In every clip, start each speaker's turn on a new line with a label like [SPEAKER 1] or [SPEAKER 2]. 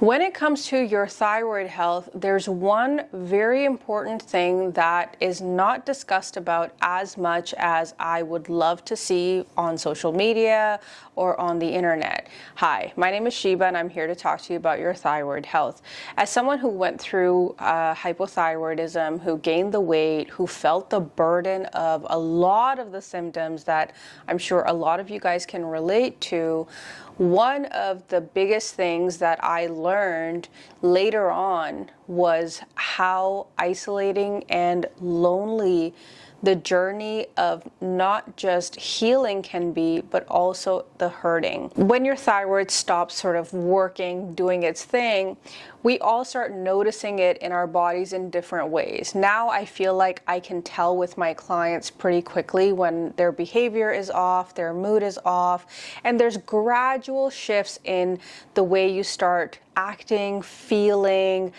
[SPEAKER 1] When it comes to your thyroid health, there's one very important thing that is not discussed about as much as I would love to see on social media or on the internet. Hi, my name is Sheba and I'm here to talk to you about your thyroid health. As someone who went through hypothyroidism, who gained the weight, who felt the burden of a lot of the symptoms that I'm sure a lot of you guys can relate to, one of the biggest things that I learned later on was how isolating and lonely the journey of not just healing can be, but also the hurting. When your thyroid stops sort of working, doing its thing, we all start noticing it in our bodies in different ways. Now I feel like I can tell with my clients pretty quickly when their behavior is off, their mood is off, and there's gradual shifts in the way you start acting, feeling,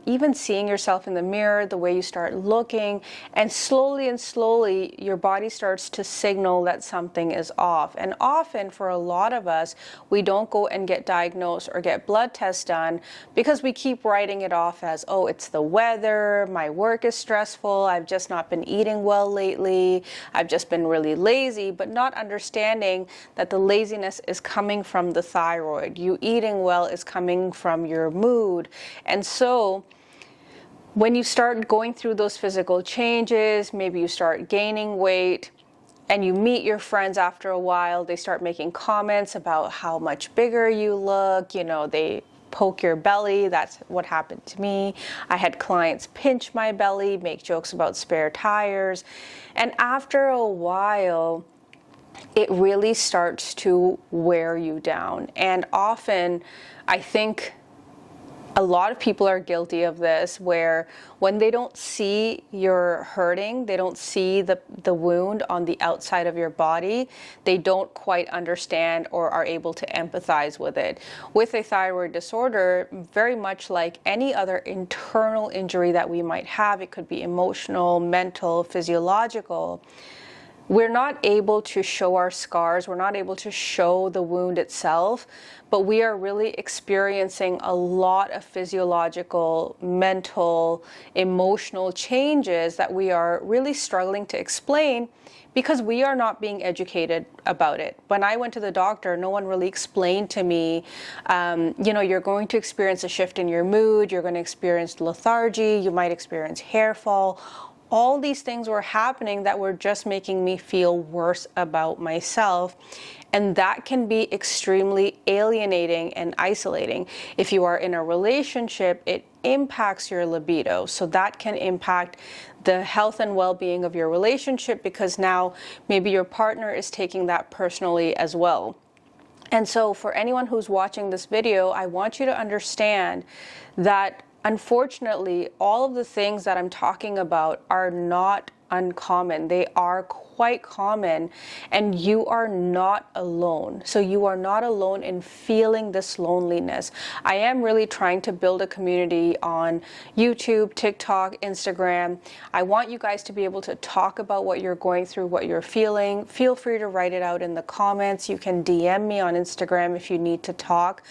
[SPEAKER 1] even seeing yourself in the mirror, the way you start looking, and slowly your body starts to signal that something is off. And often for a lot of us, we don't go and get diagnosed or get blood tests done because we keep writing it off as, oh, it's the weather, my work is stressful, I've just not been eating well lately, I've just been really lazy, but not understanding that the laziness is coming from the thyroid. You eating well is coming from your mood. And so when you start going through those physical changes, maybe you start gaining weight and you meet your friends after a while, they start making comments about how much bigger you look, you know, they poke your belly. That's what happened to me. I had clients pinch my belly, make jokes about spare tires. And after a while, it really starts to wear you down. And often, I think a lot of people are guilty of this, where when they don't see you're hurting, they don't see the wound on the outside of your body, they don't quite understand or are able to empathize with it. With a thyroid disorder, very much like any other internal injury that we might have, it could be emotional, mental, physiological, we're not able to show our scars, we're not able to show the wound itself, but we are really experiencing a lot of physiological, mental, emotional changes that we are really struggling to explain because we are not being educated about it. When I went to the doctor, no one really explained to me, you're going to experience a shift in your mood, you're going to experience lethargy, you might experience hair fall. All these things were happening that were just making me feel worse about myself. And that can be extremely alienating and isolating. If you are in a relationship, it impacts your libido. So that can impact the health and well-being of your relationship because now maybe your partner is taking that personally as well. And so for anyone who's watching this video, I want you to understand that unfortunately, all of the things that I'm talking about are not uncommon. They are quite common, and you are not alone. So you are not alone in feeling this loneliness. I am really trying to build a community on YouTube, TikTok, Instagram. I want you guys to be able to talk about what you're going through, what you're feeling. Feel free to write it out in the comments. You can DM me on Instagram if you need to talk.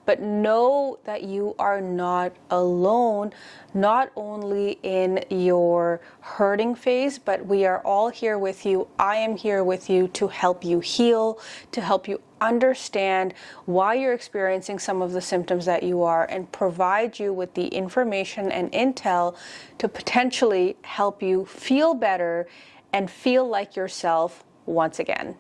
[SPEAKER 1] But know that you are not alone, not only in your hurting phase, but we are all here with you. I am here with you to help you heal, to help you understand why you're experiencing some of the symptoms that you are, and provide you with the information and intel to potentially help you feel better and feel like yourself once again.